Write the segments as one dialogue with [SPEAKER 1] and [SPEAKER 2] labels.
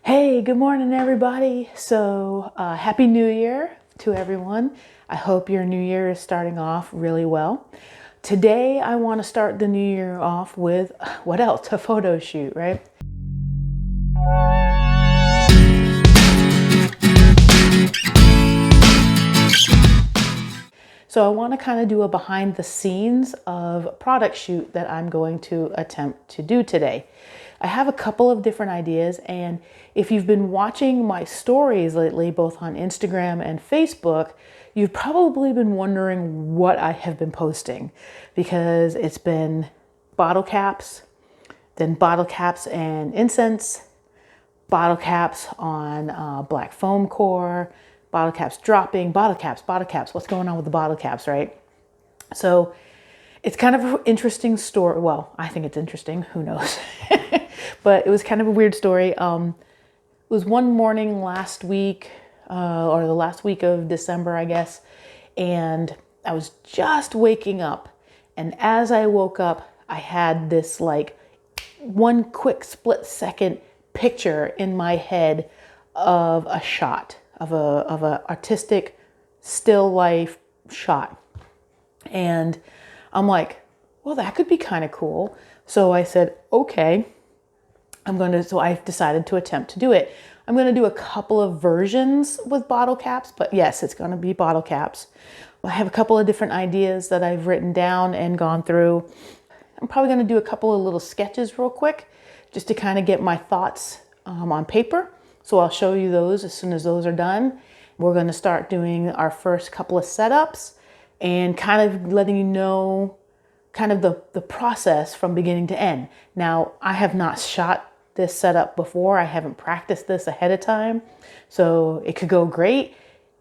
[SPEAKER 1] Hey, good morning, everybody. So, Happy New Year to everyone. I hope your new year is starting off really well. Today, I want to start the new year off with what else? A photo shoot, right? So I want to kind of do a behind the scenes of a product shoot that I'm going to attempt to do today. I have a couple of different ideas, and if you've been watching my stories lately, both on Instagram and Facebook, you've probably been wondering what I have been posting, because it's been bottle caps, then bottle caps and incense, bottle caps on black foam core, bottle caps dropping, bottle caps. What's going on with the bottle caps, right? So it's kind of an interesting story. Well, I think it's interesting. Who knows? But it was kind of a weird story. It was one morning last week, or the last week of December, I guess. And I was just waking up. And as I woke up, I had this like one quick split second picture in my head of a shot of a artistic still life shot. And I'm like, well, that could be kind of cool. So I said, okay, so I've decided to attempt to do it. I'm going to do a couple of versions with bottle caps, but yes, it's going to be bottle caps. I have a couple of different ideas that I've written down and gone through. I'm probably going to do a couple of little sketches real quick, just to kind of get my thoughts on paper. So I'll show you those as soon as those are done. We're going to start doing our first couple of setups and kind of letting you know kind of the process from beginning to end. Now, I have not shot this setup before. I haven't practiced this ahead of time. So it could go great.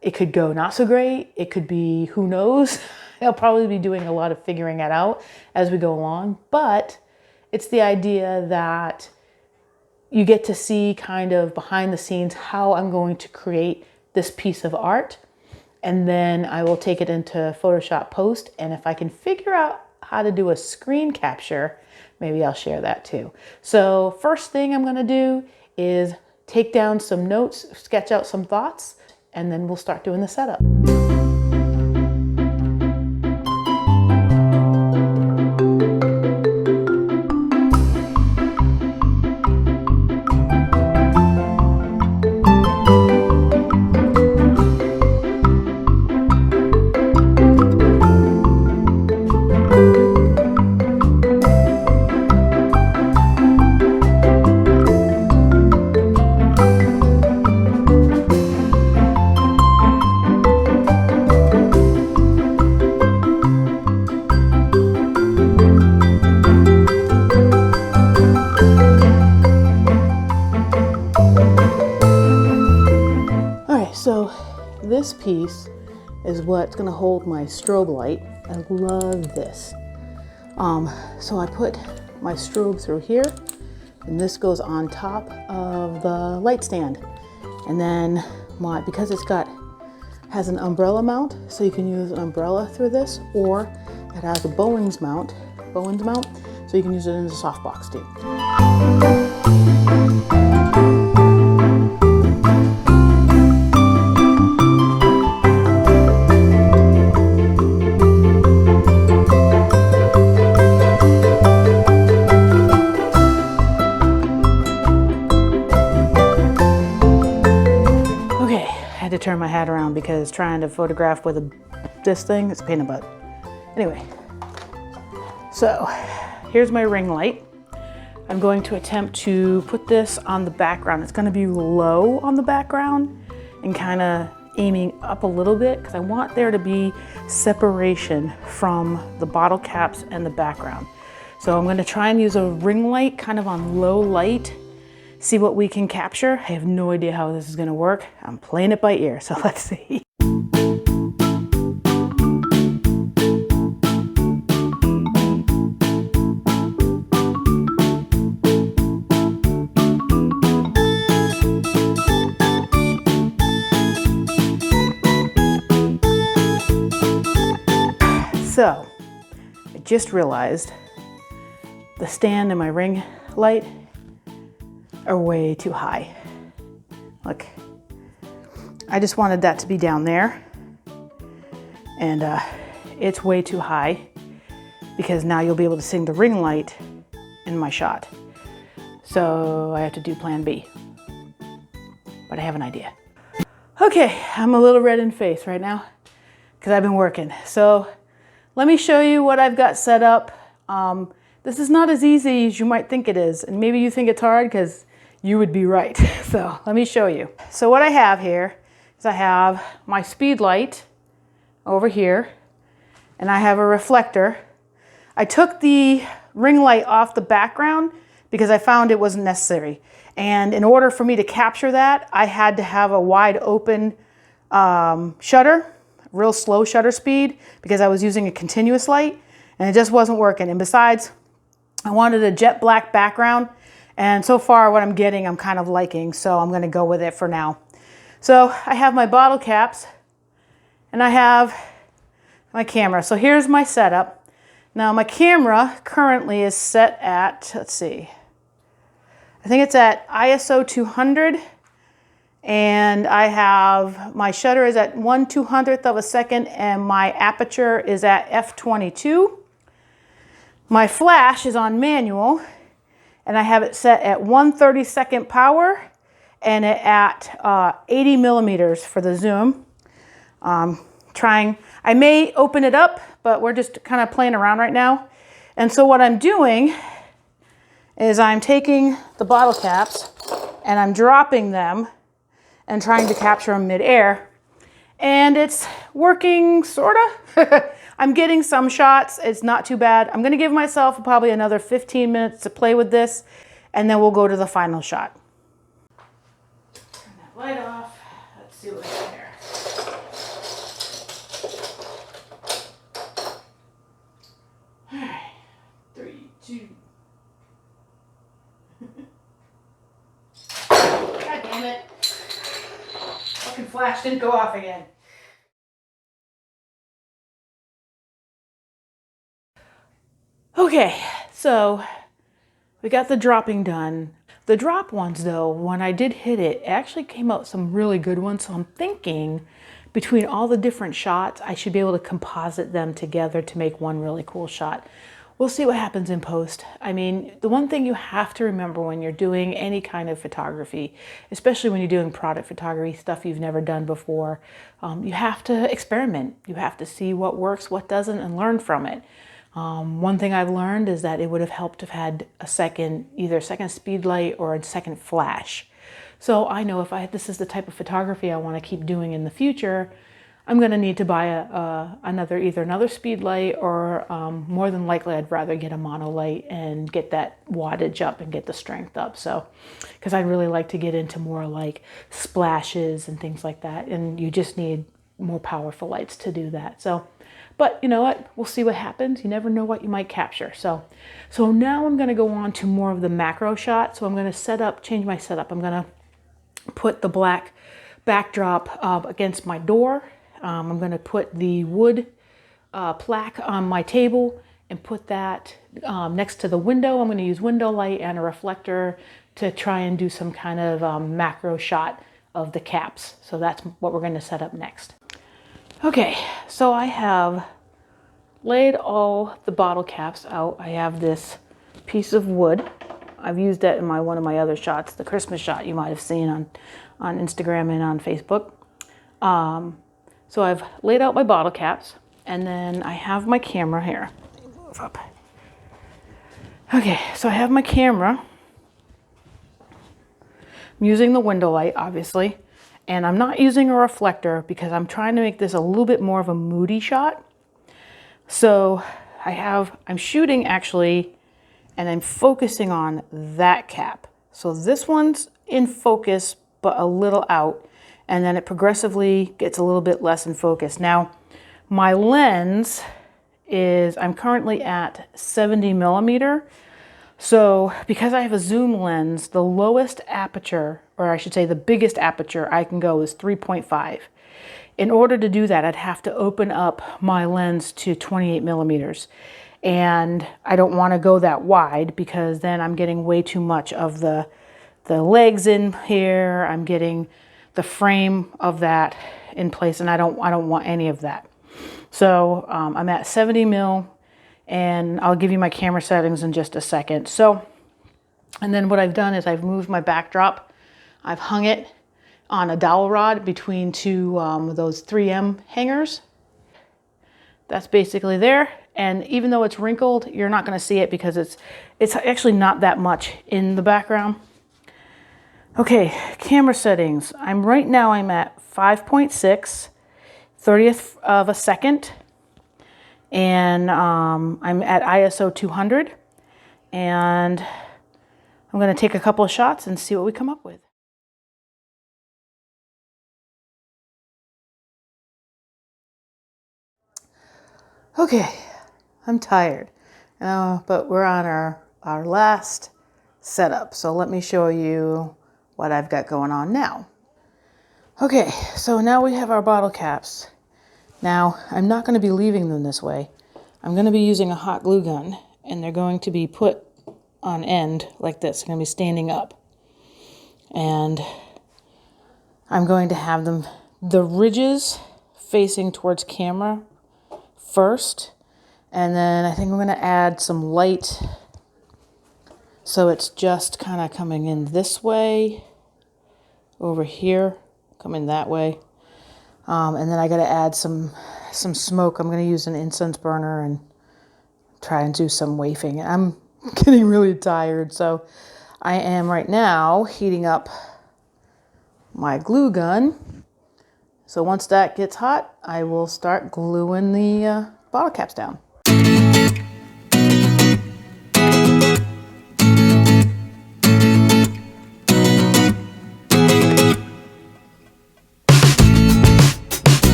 [SPEAKER 1] It could go not so great. It could be, who knows? I'll probably be doing a lot of figuring it out as we go along. But it's the idea that you get to see kind of behind the scenes how I'm going to create this piece of art. And then I will take it into Photoshop post. And if I can figure out how to do a screen capture, maybe I'll share that too. So first thing I'm going to do is take down some notes, sketch out some thoughts, and then we'll start doing the setup. So this piece is what's going to hold my strobe light. I love this. So I put my strobe through here, and this goes on top of the light stand. And then because has an umbrella mount, so you can use an umbrella through this, or it has a Bowens mount, so you can use it as a softbox too. To turn my hat around because trying to photograph with this thing, it's a pain in the butt. Anyway, so here's my ring light. I'm going to attempt to put this on the background. It's going to be low on the background and kind of aiming up a little bit because I want there to be separation from the bottle caps and the background. So I'm going to try and use a ring light kind of on low light, see what we can capture. I have no idea how this is going to work. I'm playing it by ear, so let's see. So, I just realized the stand and my ring light are way too high. Look, I just wanted that to be down there, and it's way too high because now you'll be able to see the ring light in my shot. So I have to do plan B, but I have an idea. Okay, I'm a little red in the face right now because I've been working. So let me show you what I've got set up. This is not as easy as you might think it is, and maybe you think it's hard because you would be right. So let me show you. So what I have here is I have my speed light over here, and I have a reflector. I took the ring light off the background because I found it wasn't necessary. And in order for me to capture that, I had to have a wide open shutter, real slow shutter speed, because I was using a continuous light and it just wasn't working. And besides, I wanted a jet black background, and so far what I'm getting I'm kind of liking, so I'm gonna go with it for now. So I have my bottle caps and I have my camera. So here's my setup. Now my camera currently is set at, let's see, I think it's at ISO 200, and I have, my shutter is at 1/200th of a second, and my aperture is at f/22. My flash is on manual, and I have it set at 1/32nd power and at 80 millimeters for the zoom. I may open it up, but we're just kind of playing around right now. And so what I'm doing is I'm taking the bottle caps and I'm dropping them and trying to capture them mid-air. And it's working, sort of. I'm getting some shots. It's not too bad. I'm gonna give myself probably another 15 minutes to play with this, and then we'll go to the final shot. Turn that light off. Let's see what's in there. All right, 3, 2. God damn it. Fucking flash didn't go off again. Okay, so we got the dropping done. The drop ones though, when I did hit it, it actually came out some really good ones. So I'm thinking between all the different shots, I should be able to composite them together to make one really cool shot. We'll see what happens in post. I mean, the one thing you have to remember when you're doing any kind of photography, especially when you're doing product photography, stuff you've never done before, you have to experiment. You have to see what works, what doesn't, and learn from it. One thing I've learned is that it would have helped to have had a second, either a second speed light or a second flash. So I know if this is the type of photography I want to keep doing in the future, I'm going to need to buy either another speed light, or more than likely I'd rather get a mono light and get that wattage up and get the strength up. So, because I'd really like to get into more like splashes and things like that, and you just need more powerful lights to do that. So, but you know what? We'll see what happens. You never know what you might capture. So now I'm going to go on to more of the macro shot. So I'm going to change my setup. I'm going to put the black backdrop against my door. I'm going to put the wood plaque on my table and put that next to the window. I'm going to use window light and a reflector to try and do some kind of macro shot of the caps. So that's what we're going to set up next. Okay, so I have laid all the bottle caps out. I have this piece of wood. I've used that in one of my other shots, the Christmas shot you might have seen on Instagram and on Facebook. So I've laid out my bottle caps, and then I have my camera here. Move up. Okay, so I have my camera. I'm using the window light, obviously. And I'm not using a reflector because I'm trying to make this a little bit more of a moody shot. So I'm shooting actually, and I'm focusing on that cap. So this one's in focus, but a little out. And then it progressively gets a little bit less in focus. Now, my lens I'm currently at 70 millimeter. So because I have a zoom lens, the lowest aperture, or I should say the biggest aperture I can go is 3.5. In order to do that, I'd have to open up my lens to 28 millimeters. And I don't want to go that wide because then I'm getting way too much of the the legs in here. I'm getting the frame of that in place, and I don't want any of that. So I'm at 70 mil, and I'll give you my camera settings in just a second. So, and then what I've done is I've moved my backdrop. I've hung it on a dowel rod between two those 3M hangers. That's basically there. And even though it's wrinkled, you're not going to see it because it's actually not that much in the background. Okay, camera settings. Right now I'm at 5.6, 30th of a second. And I'm at ISO 200. And I'm going to take a couple of shots and see what we come up with. Okay, I'm tired, but we're on our last setup. So let me show you what I've got going on now. Okay, so now we have our bottle caps. Now, I'm not going to be leaving them this way. I'm going to be using a hot glue gun, and they're going to be put on end like this. They're going to be standing up. And I'm going to have them, the ridges facing towards camera first, and then I think I'm going to add some light so it's just kind of coming in this way, over here, coming that way, and then I got to add some smoke. I'm going to use an incense burner and try and do some wafting. I'm getting really tired, so I am right now heating up my glue gun. So once that gets hot, I will start gluing the bottle caps down.